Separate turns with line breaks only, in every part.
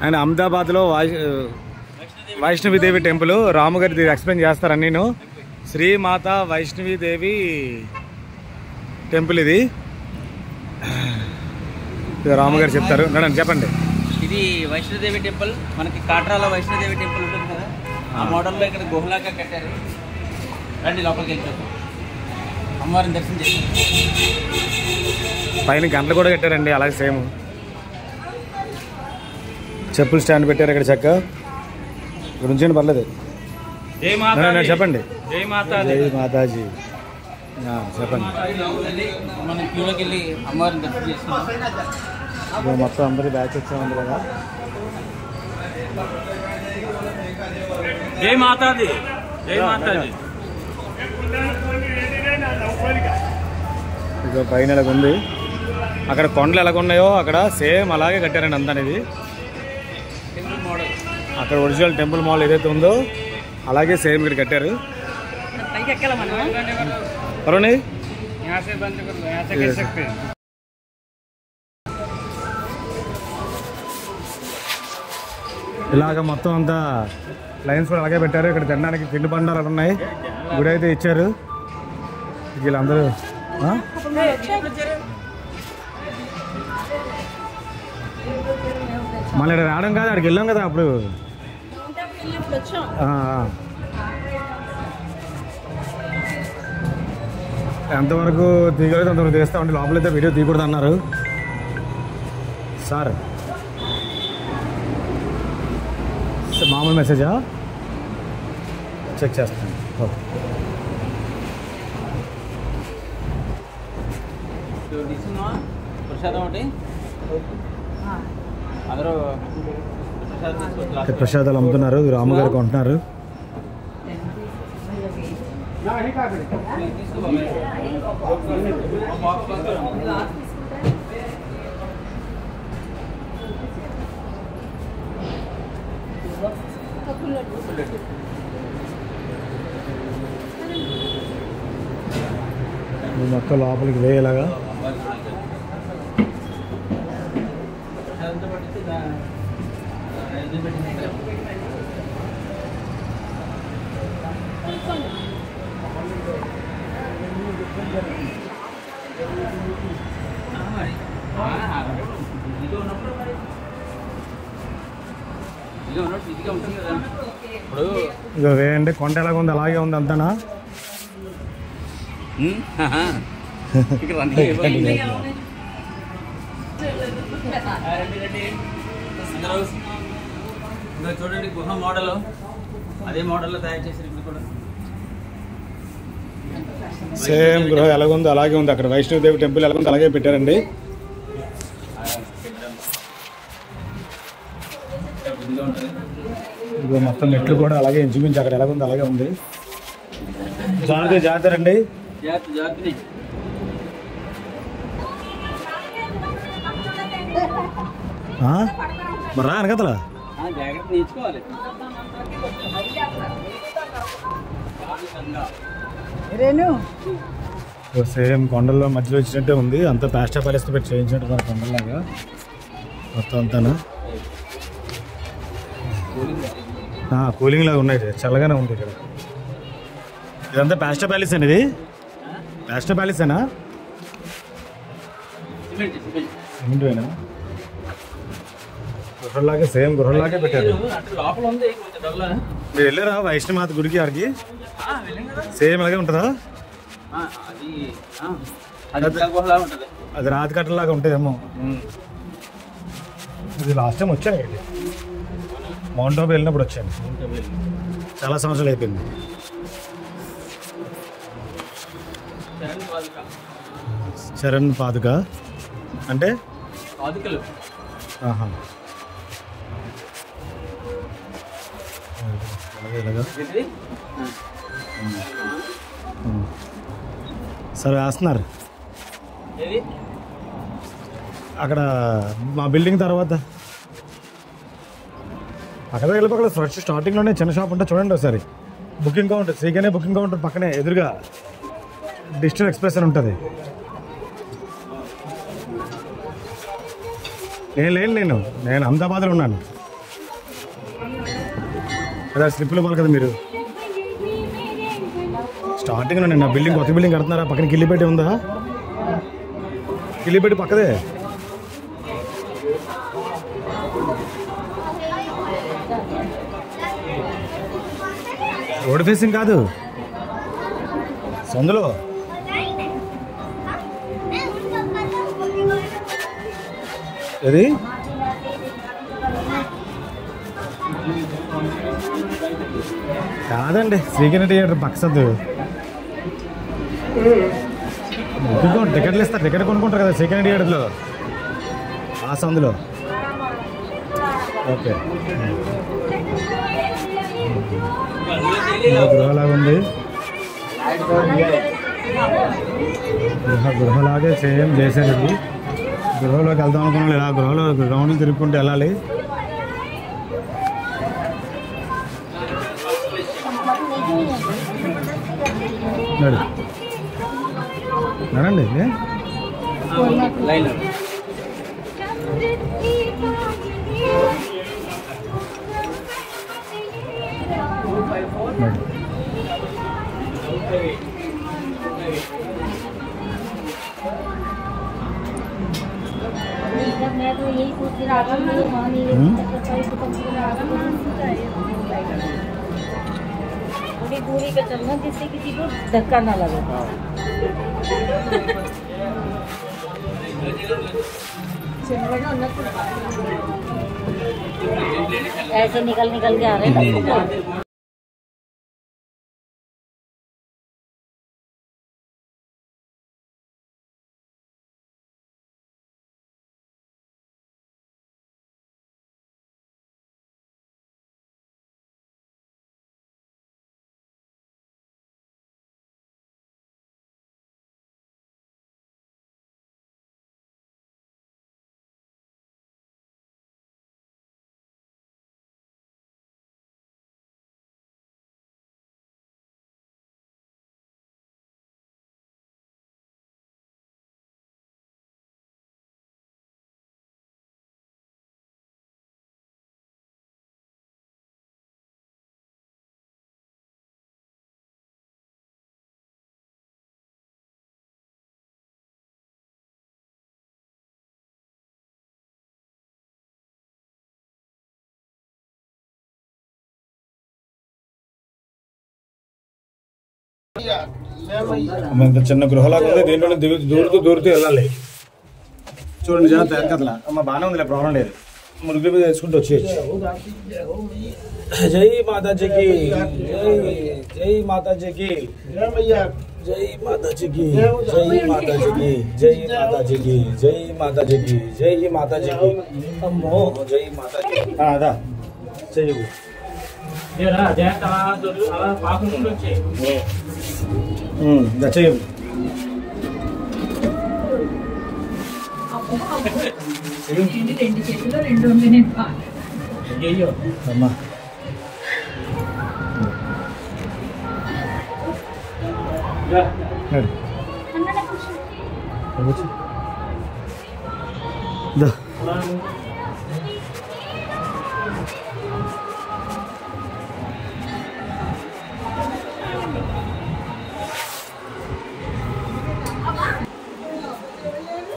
And అహ్మదాబాద్లో Vaishnavi Devi temple రాముగారి explain చేస్తారని నేను శ్రీమాత వైష్ణవీదేవి టెంపుల్ ఇది రాముగారు చెప్తారు. మేడం చెప్పండి.
ఇది వైష్ణవదేవి టెంపుల్. మనకి కాట్రాల వైష్ణవదేవి టెంపుల్ ఉంటుంది కదా, ఆ మోడల్లో ఇక్కడ గుహలాగా కట్టారు. రండి లోపలికి వెళ్తాం, అమ్మవారిని దర్శనం చేస్తాం.
పైన గంటలు కూడా కట్టారండి అలాగే సేమ్. చెప్పులు స్టాండ్ పెట్టారు ఇక్కడ చక్క. ఇక్కడ ఉంచండి పర్లేదు. చెప్పండి.
జై మాతా
జై మాతాజీ చెప్పండి.
మనం క్యూలోకి వెళ్ళి అమ్మవారిని దర్శనం చేసుకున్నాం.
మొత్తం అందరూ బ్యాచ్ వచ్చామంది కదా.
జై మాతాజీ, జై మాతాజీ.
ఇక పైన ఎలాగ ఉంది, అక్కడ కొండలు ఎలాగ ఉన్నాయో అక్కడ సేమ్ అలాగే కట్టారండి అంతా. అనేది అక్కడ ఒరిజినల్ టెంపుల్ మోడల్ ఏదైతే ఉందో అలాగే సేమ్ ఇక్కడ కట్టారు. పర్వాణి ఇలాగ మొత్తం అంతా లైన్స్ కూడా అలాగే పెట్టారు. ఇక్కడ తినడానికి తిండి బండారాలు ఉన్నాయి. గుడి అయితే ఇచ్చారు. వీళ్ళందరూ మళ్ళీ ఇక్కడ రావడం కాదు, అక్కడికి వెళ్ళాం కదా అప్పుడు. ఎంతవరకు దిగలేదు అంతవరకు తీస్తామండి. లోపలైతే వీడియో తీయకూడదు అన్నారు సార్. మామూలు మెసేజా? చెక్ చేస్తాను. ఓకే. ప్రసాదాలు అమ్ముతున్నారు. రాముగారు కొంటున్నారు. మొత్తం లోపలికి వేయలాగా ఇక వేయండి. కొండ ఎలాగ ఉంది అలాగే ఉంది అంతానా.
చూడండి గుహ మోడల్, అదే మోడల్లో తయారు చేశారు. ఇప్పుడు కూడా
సేమ్ గృహ ఎలాగుందో అలాగే ఉంది. అక్కడ వైష్ణవదేవి టెంపుల్ ఎలాగుందో అలాగే పెట్టారండి. ఇదిగో మొత్తం మెట్లు కూడా అలాగే ఇంచుమించు అక్కడ ఎలాగుందో అలాగే ఉంది. జాగ్రత్త జాగ్రత్త రండి. మరి రా అనకతలా
జాగ్రత్త నేర్చుకోవాలి.
సేమ్ కొండల్లో మధ్యలో వచ్చినట్టే ఉంది. అంతా ప్లాస్టర్ ప్యాలెస్ పెట్టి చేయించినట్టు మన కొండలాగా మొత్తం అంతానా. కూలింగ్ లాగా ఉన్నాయి, చల్లగానే ఉంది ఇక్కడ. ఇదంతా ప్లాస్టర్ ప్యాలెస్ అనేది. ప్లాస్టర్ ప్యాలెసేనా? సిమెంటేనా? గృహలాగే సేమ్ గృహలాగే పెట్టారు. మీరు వెళ్ళారా వైష్ణమాత గుడికి? ఆడికి సేమ్ అలాగే ఉంటుందా? అది రాతి కట్టలాగా ఉంటుందేమో. ఇది లాస్ట్ టైం వచ్చాను ఇక్కడ, మౌంట్ ఆబు వెళ్ళినప్పుడు వచ్చాను. చాలా సంవత్సరాలు అయిపోయింది. చరణ్ పాదుక అంటే సరే వేస్తున్నారు అక్కడ మా బిల్డింగ్ తర్వాత. అక్కడ వెళ్ళిపోయి ఫస్ట్ స్టార్టింగ్లోనే చిన్న షాప్ ఉంటే చూడండి ఒకసారి. బుకింగ్ కౌంటర్, శ్రీగానే బుకింగ్ కౌంటర్ పక్కనే ఎదురుగా డిజిటల్ ఎక్స్ప్రెస్ అని ఉంటుంది. నేను అహ్మదాబాద్లో ఉన్నాను. అదే స్లిప్లు ఇవ్వాలి కదా మీరు. స్టార్టింగ్లో నేను బిల్డింగ్ కొత్త బిల్డింగ్ కడుతున్నారా? పక్కన కిల్లిపేట ఉందా? కిల్లిపేట పక్కదే. రోడ్ ఫేసింగ్ కాదు, సందులో. అది కాదండి, శ్రీకృష్ణ థియేటర్ పక్క సద్దు. టికెట్లు ఇస్తారు, టికెట్ కొనుక్కుంటారు కదా శ్రీకృష్ణ థియేటర్లో, ఆ సందులో. ఓకే, గృహలాగా ఉంది. గృహలాగే సేమ్ చేశారు. ఇది గృహలోకి వెళ్దాం అనుకున్నాను. ఇలా గృహలో గ్రౌండ్లు తిరుగుకుంటూ వెళ్ళాలి. నడండి.
मैं तो यही सोच रहा था थोड़ी दूरी पे चलना जिससे किसी को धक्का ना लगे। ऐसे निकल के आ रहे हैं।
ఇంత చిన్న గృహలాగా ఉంది. దీంట్లో దూరుతూ వెళ్ళాలి. చూడండి జాగ్రత్త, వెనకతల అమ్మ బాగానే ఉందిలే, ప్రాబ్లం లేదు. మురుగుల మీద వేసుకుంటూ వచ్చేయచ్చు. జై మాతాజీకి, జై మాతాజీకి, జై మాతాజీకి, జై మాతాజీకి, జై మాతాజీకి, జై మాతాజీకి, జై మాతాజీకి. అమ్మో జై మాతాజీ. అదా చెయ్యి చెయ్యి. అమ్మా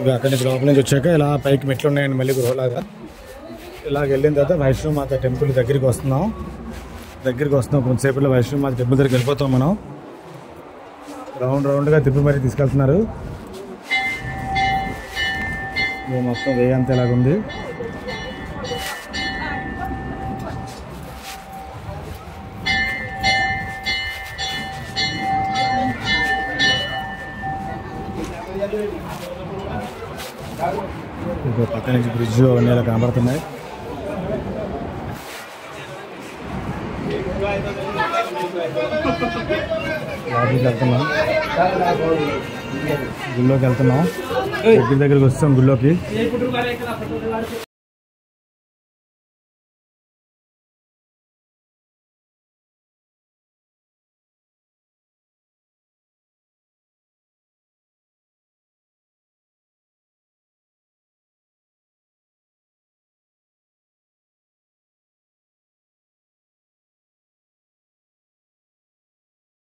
ఇక అక్కడి నుంచి లోపల నుంచి వచ్చాక ఇలా పైకి మెట్లు ఉన్నాయండి మళ్ళీ గృహలాగా. ఇలాగ వెళ్ళిన తర్వాత వైష్ణవమాత టెంపుల్ దగ్గరికి వస్తున్నాం. కొంతసేపులో వైష్ణవమాత టెంపుల్ దగ్గరికి వెళ్ళిపోతాం మనం. రౌండ్గా తిప్పి మరీ తీసుకెళ్తున్నారు. మొత్తం వే అంతా ఇలాగుంది. పక్క నుంచి బ్రిడ్జ్ అవన్నీ ఇలా కనబడుతున్నాయి. గుళ్ళోకి వెళ్తున్నాం. దగ్గరికి వస్తాం గుళ్ళోకి.